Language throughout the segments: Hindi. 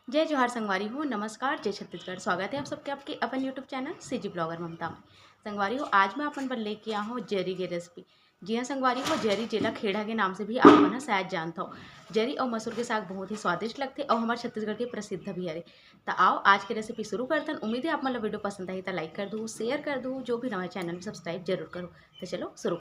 जय जोहार संगवारी हो। नमस्कार, जय छत्तीसगढ़। स्वागत है आप सबके आपके अपन यूट्यूब चैनल सीजी ब्लॉगर ममता में। संगवारी हो, आज मैं अपन पर लेके आया हूँ जेरी की रेसिपी। जी हाँ संगवारी हो, जेरी जेला खेड़ा के नाम से भी आप मन शायद जानता हो। जेरी और मसूर के साग बहुत ही स्वादिष्ट लगते और हमारे छत्तीसगढ़ के प्रसिद्ध भी है। तो आओ आज की रेसिपी शुरू करते हैं। उम्मीद है आप मतलब वीडियो पसंद आई तो लाइक कर दूँ, शेयर कर दूँ, जो भी नवा चैनल में सब्सक्राइब जरूर करो। तो चलो शुरू।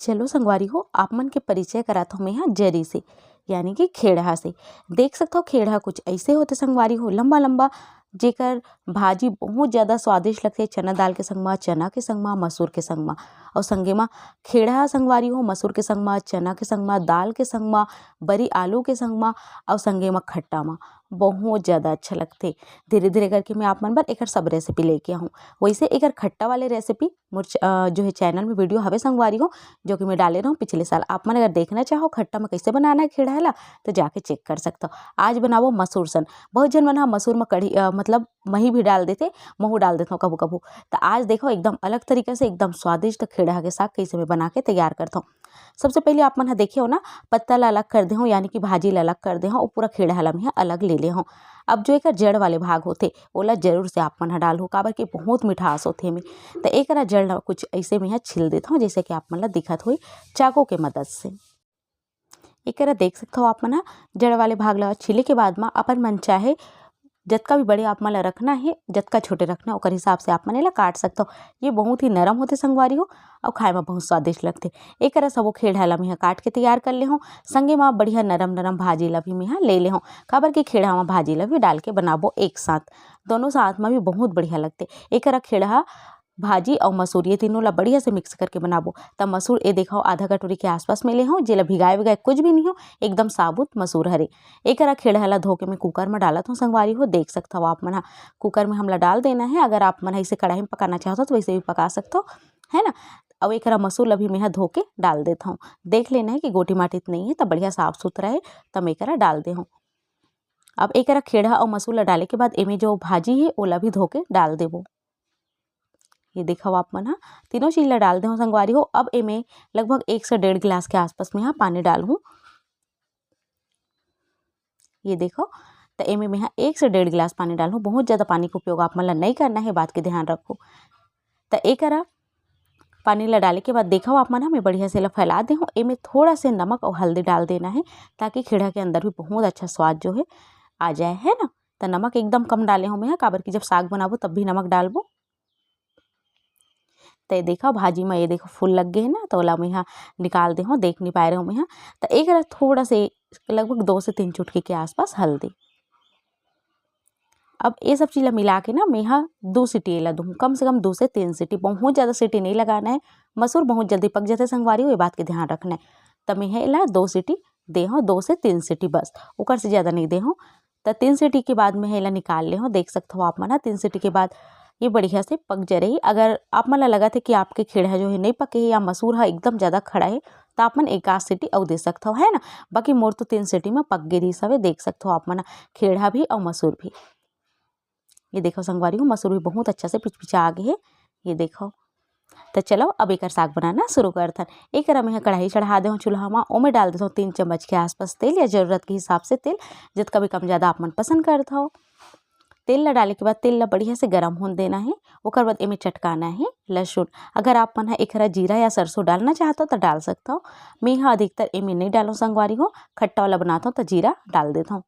चलो संगवारी हो, आप मन के परिचय कराता हूँ मैं यहाँ जेरी से, यानी कि खेड़ा से। देख सकते हो खेड़ा कुछ ऐसे होते संगवारी हो, लंबा लंबा, जेकर भाजी बहुत ज़्यादा स्वादिष्ट लगते। चना दाल के संग में, चना के संग में, मसूर के संग में, और संगे में खेड़ा संगवारी हो मसूर के संग में, चना के संग में, दाल के संग में, बरी आलू के संग में, और संगे में खट्टा में बहुत ज़्यादा अच्छा लगते। धीरे धीरे करके मैं आप मन बर एक सब रेसिपी लेके आऊँ। वैसे एक खट्टा वाले रेसिपी जो है चैनल में वीडियो हवे संगवारी हो, जो कि मैं डाले रहा हूँ पिछले साल। आप मन अगर देखना चाहो खट्टा में कैसे बनाना है खेड़ा ला, तो जाके चेक कर सकते हो। आज बनाओ मसूर सन। बहुत जन मन मसूर में कढ़ी मतलब मही भी डाल देते, महू डाल देता हूँ कबू कबू। तो आज देखो एकदम अलग तरीके से एकदम स्वादिष्ट खेड़ा के साग कैसे मैं बना के तैयार करता हूँ। सबसे पहले आप मन देखिए हो ना, पत्ता ला अलग कर दे हो, यानी कि भाजी ला अलग कर दे हो, और पूरा खेड़ा ला में अलग ले ले हो। अब जो एक जड़ वाले भाग होते ओला जरूर से आप मन डाल हो, काबर के बहुत मिठास होते में। तो एक जड़ कुछ ऐसे में छिल देता हूँ, जैसे कि आप मन ला दिखत हुई चाकू के मदद से। एक देख सकते हो आप मन जड़ वाले भाग ला छिले के बाद में अपन मन चाहे जतका भी बड़े आप मन ला रखना है, जतका छोटे रखना है ओकर हिसाब से आप मन ला काट सकते हो। ये बहुत ही नरम होते संगवारी हो, और खाए में बहुत स्वादिष्ट लगते। एक सबो खेड़ा ला मैं काट के तैयार कर ले हूँ। संगे में बढ़िया नरम नरम भाजी ला भी मैं ले ले हूँ, काबर के खेड़ा में भाजी ला भी डाल के बनाबो एक साथ, दोनों साथ में भी बहुत बढ़िया लगते। एक खेड़ा भाजी और मसूर ये तीनों ला बढ़िया से मिक्स करके बनाबो। तब मसूर ये देखो आधा कटोरी के आसपास में ले हूँ, जेला भिगाए विगाए कुछ भी नहीं हो, एकदम साबुत मसूर हरे। एक खेड़ा ला धो के मैं कुकर में डालत हूँ संगवारी हो। देख सकते हो आप मन कुकर में हमला डाल देना है। अगर आप मन इसे कढ़ाई में पकाना चाहते हो तो वैसे भी पका सकते हो, है ना। अब एक मसूर ला भी मैं धो के डाल देता हूँ। देख लेना है कि गोटी माटी नहीं है, तब बढ़िया साफ सुथरा है, तब एक डाल दे हूँ। अब एक खेड़ा और मसूर ला डाले के बाद एमें जो भाजी है ओला भी धो के डाल देबो। ये देखो आप मन तीनों चीज ला डाल दे हो संगवारी हो। अब एमे लगभग 1 से 1.5 गिलास के आसपास में पानी डाल हूँ। ये देखो, तो एमे मैं 1 से 1.5 गिलास पानी डाल हूँ। बहुत ज़्यादा पानी का उपयोग आप मन ला नहीं करना है, बात के ध्यान रखो। तो एक पानी ला डाले के बाद देखो आप मन मैं बढ़िया से ला फैला दे हूँ। एमे थोड़ा से नमक और हल्दी डाल देना है, ताकि खेड़ा के अंदर भी बहुत अच्छा स्वाद जो है आ जाए, है ना। तो नमक एकदम कम डाले हूँ मैं, काबर की जब साग बनाबो तब भी नमक डालबो। तो ये देखो भाजी में ये देखो फूल लग गए हैं ना, तो ओला मैं यहाँ निकाल दे हूँ, देख नहीं पाए रहे हूँ मैं यहाँ। तो एक थोड़ा से लगभग 2 से 3 चुटकी के आसपास हल्दी। अब ये सब चीज़ मिला के ना मैं यहाँ 2 सीटी ला दूँ, कम से कम 2 से 3 सीटी, बहुत ज़्यादा सीटी नहीं लगाना है। मसूर बहुत जल्दी पक जाते संगवारी हो, ये बात के ध्यान रखना है। तब मैं यहाँ 2 सीटी दे हूँ, 2 से 3 सीटी बस, ओकर से ज़्यादा नहीं दे हूँ। तो 3 सीटी के बाद मैं यहाँ निकाल ले हूँ। देख सकते हो आप मन 3 सीटी के बाद ये बढ़िया से पक जा रही। अगर आप मन लगा थे कि आपके खेड़ा जो है नहीं पके है, या मसूर है एकदम ज़्यादा खड़ा है, तो आप मन 1 आध सीटी और दे सकते हो, है ना। बाकी मोर तो 3 सीटी में पक गई सब। देख सकते हो आप मन खेड़ा भी और मसूर भी। ये देखो संगवारी हो मसूर भी बहुत अच्छा से पिचपिचा आ गए है, ये देखो। तो चलो अब एक साग बनाना शुरू करते हैं। एक मैं कढ़ाई चढ़ा दे चूल्हा में, ओमे डाल देता हूँ 3 चम्मच के आसपास तेल, या जरूरत के हिसाब से तेल, जितना भी कम ज़्यादा आप मन पसंद करता हो। तेल ला डाले के बाद तेल ला बढ़िया से गरम होने देना है। ओकर बाद एमे चटकाना है लहसुन। अगर आप मन एक जीरा या सरसों डालना चाहते हो तो डाल सकता हो। मैं यहाँ अधिकतर एमे नहीं डालूँ संगवारी हो, खट्टा वाला बनाता हूँ तो जीरा डाल देता हूँ।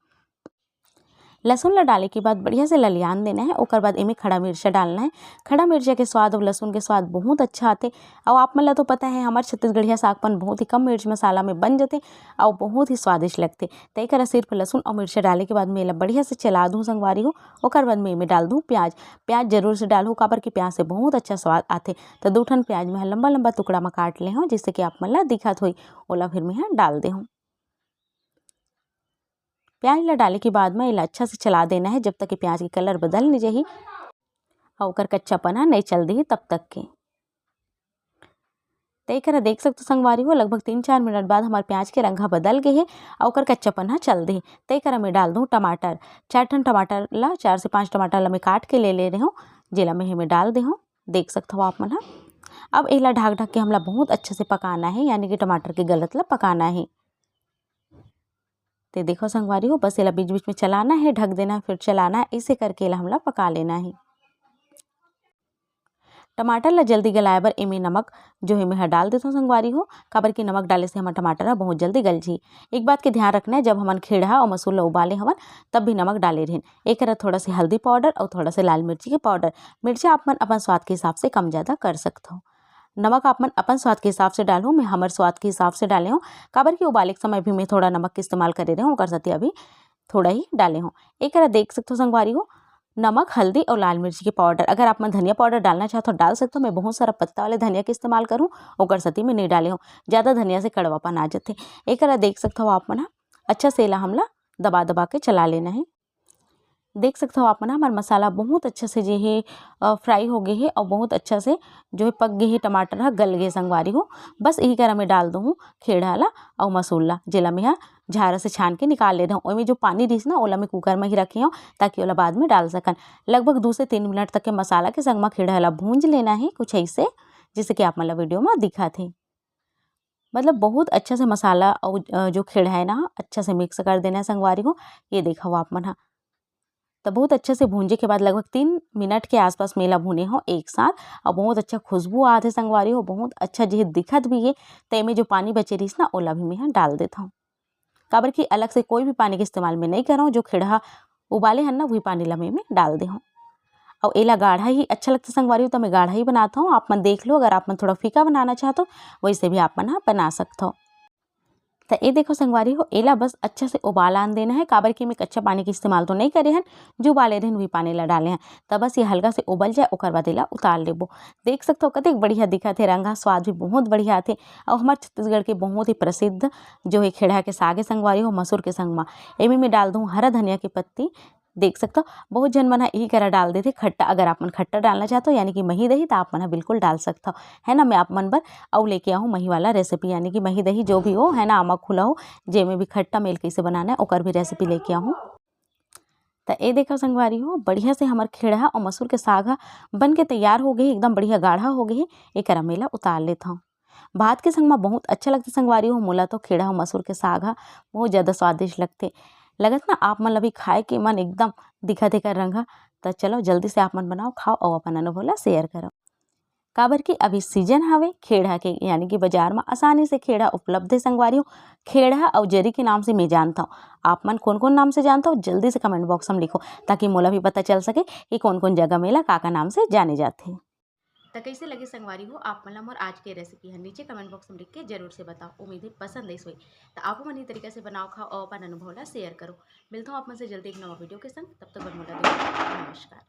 लहसुन ला डाले के बाद बढ़िया से ललियान देना है। ओकर बाद एमे खड़ा मिर्चा डालना है। खड़ा मिर्चा के स्वाद और लहसुन के स्वाद बहुत अच्छा आते। और आप मन ला तो पता है हमारे छत्तीसगढ़िया सागपन बहुत ही कम मिर्च मसाला में बन जाते और बहुत ही स्वादिष्ट लगते। तो एक सिर्फ लहसुन और मिर्चा डाले के बाद मैं बढ़िया से चला दूँ संगवारी हो। ओकर बाद मैं डाल दूँ प्याज। प्याज जरूर से डालूँ, काबर के प्याज से बहुत अच्छा स्वाद आते। तो 2 ठन प्याज में लंबा लंबा टुकड़ा में काट ले हूँ, जिससे कि आप मन ला दिखत हुई ओला फिर मैं डाल दे हूँ। प्याज ला डाले के बाद में इला अच्छा से चला देना है, जब तक कि प्याज की कलर बदल नहीं जाही और ओकर कच्चापना नहीं चल दी तब तक के। तो एक देख सकते संगवारी हो लगभग 3-4 मिनट बाद हमारे प्याज के रंग बदल गए है और ओकर कच्चापना चल दे। तो एक मैं डाल दूँ टमाटर। 4 ठन टमाटर ला 4 से 5 टमाटर ला मैं काट के ले रही हूँ, जेला मैं डाल दे हूँ। देख सकते हो आप मन। अब एला ढक ढक के हमला बहुत अच्छे से पकाना है, यानी कि टमाटर के गलत ला पकाना है। तो देखो संगवारी हो बस एला बीच बीच में चलाना है, ढक देना है, फिर चलाना है, ऐसे करके एला हमला पका लेना है। टमाटर ला जल्दी गलाए बर एमे नमक जो है मैं डाल देता हूँ संगवारी हो, काबर कि नमक डाले से हमार टमाटर बहुत जल्दी गल जी। एक बात के ध्यान रखना है, जब हमन खेड़ा और मसूर ला उबाले हवन तब भी नमक डाले रहें। एक थोड़ा सी हल्दी पाउडर और थोड़ा से लाल मिर्ची के पाउडर। मिर्चा आप मन अपन स्वाद के हिसाब से कम ज़्यादा कर सकते हो। नमक आप मन अपन स्वाद के हिसाब से डालो, मैं हमारे स्वाद के हिसाब से डाले हूँ, काबर कि उबाले के समय भी मैं थोड़ा नमक के इस्तेमाल करे रहे हूँ, कर सकती अभी थोड़ा ही डाले हूँ। एक देख सकते हो संगवारी हो नमक, हल्दी और लाल मिर्ची के पाउडर। अगर आप मन धनिया पाउडर डालना चाहते हो डाल सकते हो, मैं बहुत सारा पत्ता वाले धनिया के इस्तेमाल करूँ और कर सकती मैं नहीं डाले हूँ, ज़्यादा धनिया से कड़वापन आ जाते। एक देख सकते हो आप मन अच्छा से एला हमला दबा दबा के चला लेना है। देख सकते हो आप मन हमार मसाला बहुत अच्छा से जो है फ्राई हो गए है और बहुत अच्छा से जो है पक गए है, टमाटर ह गल गए संगवारी हो। बस यही करा मैं डाल दूँ खेड़ा ला और मसूर ला, जेला मैं झारा से छान के निकाल ले रहा हूँ। ओमे जो पानी रहीस ना ओला मैं कुकर में ही रखे हूँ ताकि ओला बाद में डाल सकन। लगभग 2 से 3 मिनट तक के मसाला के संग में खेड़ा ला भूंज लेना है कुछ ऐसे, जैसे कि आप मन ला वीडियो में दिखा थे। मतलब बहुत अच्छा से मसाला और जो खेड़ा है ना अच्छा से मिक्स कर देना है संगवारी हो। ये देखो आप मन तो बहुत अच्छे से भूंजे के बाद लगभग 3 मिनट के आसपास मेला भुने हो एक साथ और बहुत अच्छा खुशबू आते संगवारी हो, बहुत अच्छा जो दिखत भी है। तो में जो पानी बचे रही ना ओला भी मैं डाल देता हूँ, काबर कि अलग से कोई भी पानी के इस्तेमाल में नहीं कर रहा हूँ। जो खेड़ा उबाले हैं ना वही पानी ला मैं डाल दे हूँ। और एला गाढ़ा ही अच्छा लगता संगवारी हो तो मैं गाढ़ा ही बनाता हूँ। आप मन देख लो, अगर आप मन थोड़ा फीका बनाना चाहते हो वैसे भी आप मन बना सकते हो। तो ये देखो संगवारी हो एला बस अच्छा से उबाल आन देना है, काबर कि मैं कच्चा पानी के इस्तेमाल तो नहीं करे हैं, जो उबाले रहन वही पानी ला डाले हैं। तब बस ये हल्का से उबल जाए ओकर बाद एला उतार लेबो। देख सकते हो कतेक बढ़िया दिखत है, रंगा स्वाद भी बहुत बढ़िया आथे। और हमारे छत्तीसगढ़ के बहुत ही प्रसिद्ध जो है खेड़ा के साग संगवारी हो मसूर के संग में एमे मैं डाल दूँ हरा धनिया की पत्ती। देख सकते हो बहुत जन मन यही करा डाल देते खट्टा, अगर आप मन खट्टा डालना चाहते हो यानी कि मही दही तो आप मन बिल्कुल डाल सकते हो, है ना। मैं आप मन बर और लेके आऊँ मही वाला रेसिपी, यानी कि मही दही जो भी हो, है ना, आमा खुला हो जेमे भी खट्टा मेल कैसे बनाना है ओकर भी रेसिपी लेके आऊँ। तो ये देखो संगवारी हो बढ़िया से हमार खेड़ा और मसूर के साग बन के तैयार हो गई, एकदम बढ़िया गाढ़ा हो गई। एक मेला उतार लेता हूँ। भात के संग में बहुत अच्छा लगता संगवारी हो। मोला तो खेड़ा और मसूर के साग बहुत ज़्यादा स्वादिष्ट लगते। लगत ना आप मन अभी खाए के मन एकदम दिखा देकर रंगा। तो चलो जल्दी से आप मन बनाओ, खाओ और अपन अनुभव ला शेयर करो। काबर कि अभी सीजन हवे खेड़ा के, यानी कि बाजार में आसानी से खेड़ा उपलब्ध है संगवारी हो। खेड़ा और जरी के नाम से मैं जानता हूँ, आप मन कौन कौन नाम से जानता हो जल्दी से कमेंट बॉक्स में लिखो, ताकि मोला भी पता चल सके कि कौन कौन जगह मेला का नाम से जाने जाते हैं। तो कैसे लगे संगवारी हो आप मन मोर आज के रेसिपी है नीचे कमेंट बॉक्स में लिख के जरूर से बताओ। उम्मीद है पसंद आई सोई तो आप मन तरीके से बनाओ, खाओ और अपन अनुभव ला शेयर करो। मिलता हूँ आप मन से जल्दी एक नवा वीडियो के संग, तब तक नमस्कार।